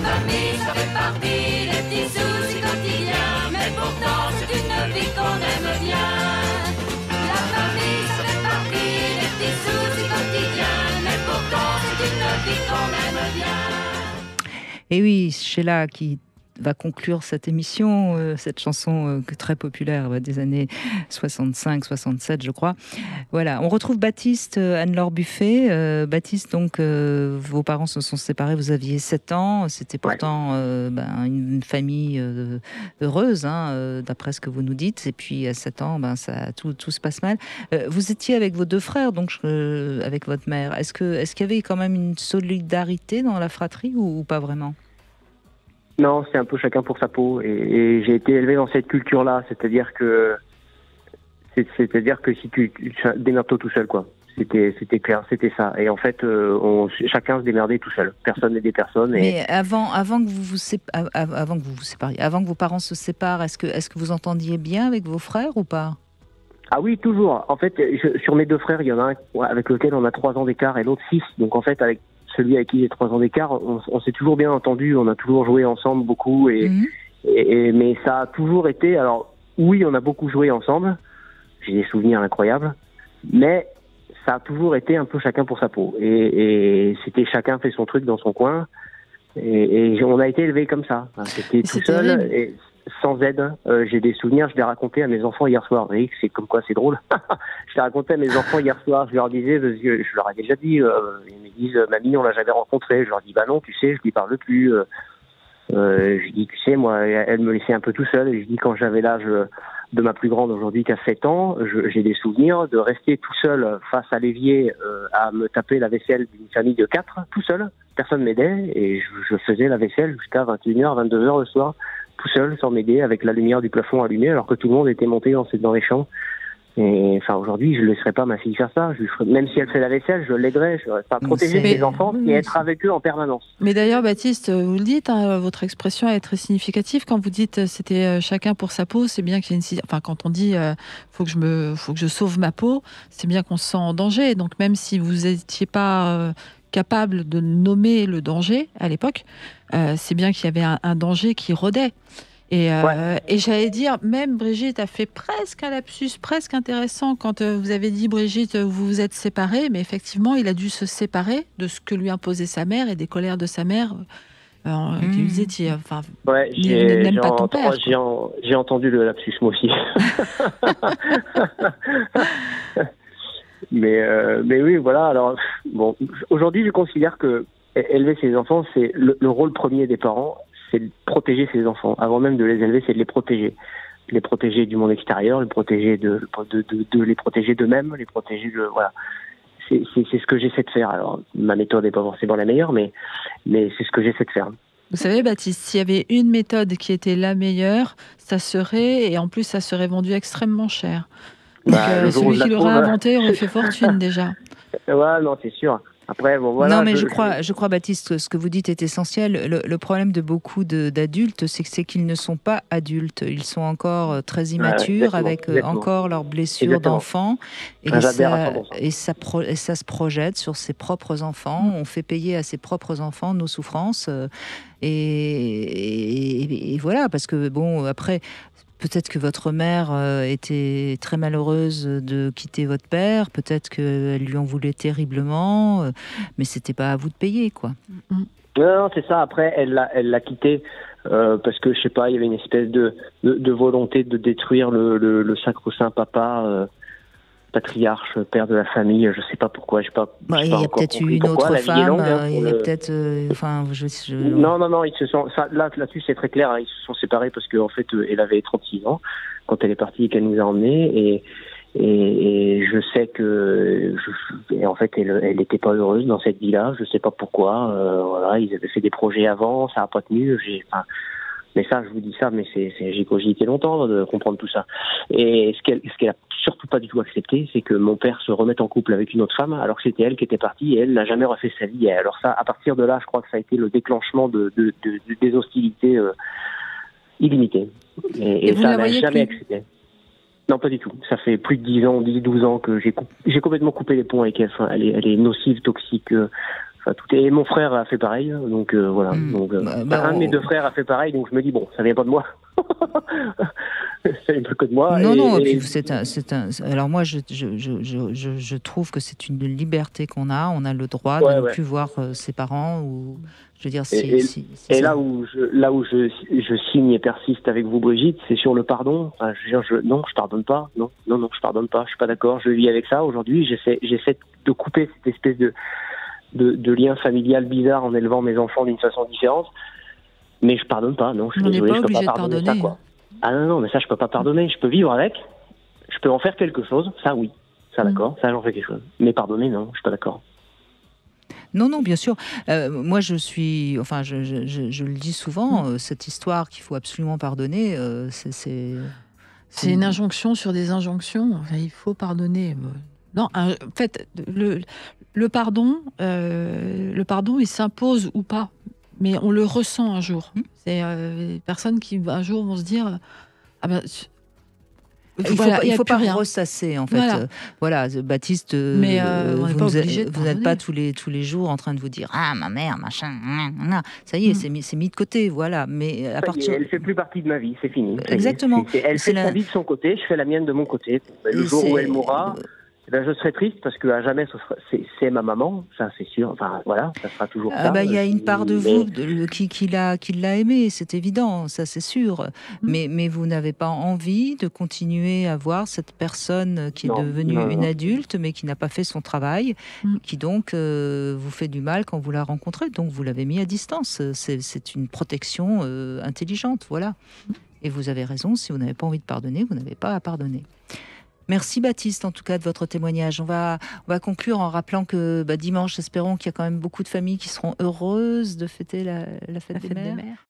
famille, ça fait partie des petits soucis quotidiens, mais pourtant c'est une vie qu'on aime bien. La famille, ça fait partie des petits soucis quotidiens, mais pourtant c'est une vie qu'on aime bien. Et oui, Sheila qui va conclure cette émission, cette chanson très populaire des années 65-67, je crois. Voilà, on retrouve Baptiste, Anne-Laure Buffet. Baptiste, donc, vos parents se sont séparés, vous aviez 7 ans. C'était pourtant une famille heureuse, d'après ce que vous nous dites. Et puis, à 7 ans, tout se passe mal. Vous étiez avec vos 2 frères, donc avec votre mère. Est-ce qu'il y avait quand même une solidarité dans la fratrie ou pas vraiment ? Non, c'est un peu chacun pour sa peau. Et j'ai été élevé dans cette culture-là, c'est-à-dire que si tu démerde-toi tout seul, quoi. C'était clair, c'était ça. Et en fait, chacun se démerdait tout seul. Personne n'aidait personne. Mais avant que vous vous sépariez, avant que vos parents se séparent, est-ce que vous entendiez bien avec vos frères ou pas ? Ah oui, toujours. En fait, sur mes 2 frères, il y en a un avec lequel on a 3 ans d'écart et l'autre 6. Donc en fait, avec celui avec qui j'ai 3 ans d'écart, on s'est toujours bien entendu, on a toujours joué ensemble beaucoup, mais ça a toujours été, alors oui, on a beaucoup joué ensemble, j'ai des souvenirs incroyables, mais ça a toujours été un peu chacun pour sa peau, et c'était chacun fait son truc dans son coin, et on a été élevés comme ça, c'était tout seul, et sans aide. J'ai des souvenirs, je l'ai raconté à mes enfants hier soir. Vous voyez que c'est comme quoi c'est drôle. Je l'ai raconté à mes enfants hier soir, je leur disais, parce que je leur ai déjà dit, ils me disent, mamie, on l'a jamais rencontré. Je leur dis, bah non, tu sais, je lui parle plus. Je dis, tu sais, moi, elle me laissait un peu tout seul. Et je dis, quand j'avais l'âge de ma plus grande aujourd'hui, qui a 7 ans, j'ai des souvenirs de rester tout seul face à l'évier, à me taper la vaisselle d'une famille de 4, tout seul. Personne m'aidait, et je faisais la vaisselle jusqu'à 21h, 22h le soir, tout seul, sans m'aider, avec la lumière du plafond allumée, alors que tout le monde était monté dans les champs. Et enfin, aujourd'hui, je ne laisserai pas ma fille faire ça. Même si elle fait la vaisselle, je l'aiderai. Je vais pas protéger mes enfants et être avec eux en permanence. Mais d'ailleurs, Baptiste, vous le dites, votre expression est très significative. Quand vous dites c'était chacun pour sa peau, c'est bien qu'il y ait enfin, quand on dit faut que je sauve ma peau, c'est bien qu'on se sent en danger. Donc même si vous n'étiez pas capable de nommer le danger à l'époque, c'est bien qu'il y avait un danger qui rôdait. Et j'allais dire, même Brigitte a fait presque un lapsus, presque intéressant, quand vous avez dit, Brigitte, vous vous êtes séparés, mais effectivement, il a dû se séparer de ce que lui imposait sa mère et des colères de sa mère, qui lui disait, n'aime pas ton père. J'ai entendu le lapsus, moi aussi. mais oui, voilà. Alors, bon, aujourd'hui, je considère que élever ses enfants, c'est le rôle premier des parents. C'est de protéger ses enfants. Avant même de les élever, c'est de les protéger. Les protéger du monde extérieur, les protéger les protéger d'eux-mêmes, les protéger de... Voilà. C'est ce que j'essaie de faire. Alors, ma méthode n'est pas forcément la meilleure, mais c'est ce que j'essaie de faire. Vous savez, Baptiste, s'il y avait une méthode qui était la meilleure, ça serait vendu extrêmement cher. Donc, celui qui l'aurait inventé aurait fait fortune déjà. Ouais, non, c'est sûr. Après, bon, voilà. Non, mais je crois, Baptiste, ce que vous dites est essentiel. Le problème de beaucoup d'adultes, c'est qu'ils ne sont pas adultes. Ils sont encore très immatures, avec encore leurs blessures d'enfants. Et ça se projette sur ses propres enfants. On fait payer à ses propres enfants nos souffrances. Et voilà, parce que, bon, après... Peut-être que votre mère était très malheureuse de quitter votre père, peut-être qu'elle lui en voulait terriblement, mais c'était pas à vous de payer, quoi. Non, c'est ça. Après, elle l'a quitté parce que, je sais pas, il y avait une espèce de volonté de détruire le sacro-saint papa, patriarche, père de la famille. Je sais pas pourquoi. Il y a peut-être eu une autre femme. Il y a peut-être, Non. Ils se sont. Là-dessus, c'est très clair. Ils se sont séparés parce qu'en fait, elle avait 36 ans quand elle est partie et qu'elle nous a emmenés. Et je sais que, en fait, elle n'était pas heureuse dans cette vie-là. Je sais pas pourquoi. Voilà, ils avaient fait des projets avant, ça a pas tenu. Mais ça, je vous dis ça, mais j'ai cogité longtemps de comprendre tout ça. Et ce qu'elle a surtout pas du tout accepté, c'est que mon père se remette en couple avec une autre femme, alors que c'était elle qui était partie et elle n'a jamais refait sa vie. Et alors ça, à partir de là, je crois que ça a été le déclenchement des hostilités illimitées. Et ça, elle n'a jamais accepté. Non, pas du tout. Ça fait plus de 10 ans, 12 ans que j'ai complètement coupé les ponts avec elle. Enfin, elle est nocive, toxique. Enfin, et mon frère a fait pareil, donc voilà. Donc, un de mes deux frères a fait pareil, donc je me dis bon, ça vient pas de moi. Ça vient pas que de moi. Non, et puis alors moi, je trouve que c'est une liberté qu'on a. On a le droit de ne plus voir ses parents ou, je veux dire, là où je signe et persiste avec vous, Brigitte, c'est sur le pardon. Enfin, non, je pardonne pas. Non, je pardonne pas. Je suis pas d'accord. Je vis avec ça aujourd'hui. J'essaie de couper cette espèce de lien familial bizarre en élevant mes enfants d'une façon différente. Mais je pardonne pas. Non, je suis désolé, je peux pas pardonner ça, quoi. Ah non, mais ça, je peux pas pardonner. Je peux vivre avec. Je peux en faire quelque chose. Ça, oui. Ça, d'accord. Ça, j'en fais quelque chose. Mais pardonner, non, je suis pas d'accord. Non, bien sûr. Moi, je le dis souvent, cette histoire qu'il faut absolument pardonner, c'est une injonction sur des injonctions. Enfin, il faut pardonner. Non, en fait, le pardon, il s'impose ou pas, mais on le ressent un jour. C'est des personnes qui un jour vont se dire il ne faut pas ressasser, en fait. Voilà, Baptiste, mais vous n'êtes pas tous les jours en train de vous dire « Ah, ma mère, machin, ça y est, c'est mis de côté, voilà. » Mais à partir... Elle ne fait plus partie de ma vie, c'est fini. Exactement. Elle fait sa vie de son côté, je fais la mienne de mon côté. Le jour où elle mourra... je serai triste parce qu'à jamais c'est ma maman, ça c'est sûr. Enfin voilà, ça sera toujours ça. Il y a une part de vous qui l'a aimé, c'est évident, ça c'est sûr. Mais vous n'avez pas envie de continuer à voir cette personne qui est devenue une adulte, mais qui n'a pas fait son travail, qui donc vous fait du mal quand vous la rencontrez. Donc vous l'avez mis à distance. C'est une protection intelligente, voilà. Et vous avez raison. Si vous n'avez pas envie de pardonner, vous n'avez pas à pardonner. Merci Baptiste, en tout cas, de votre témoignage. On va conclure en rappelant que dimanche, espérons qu'il y a quand même beaucoup de familles qui seront heureuses de fêter la fête des mères.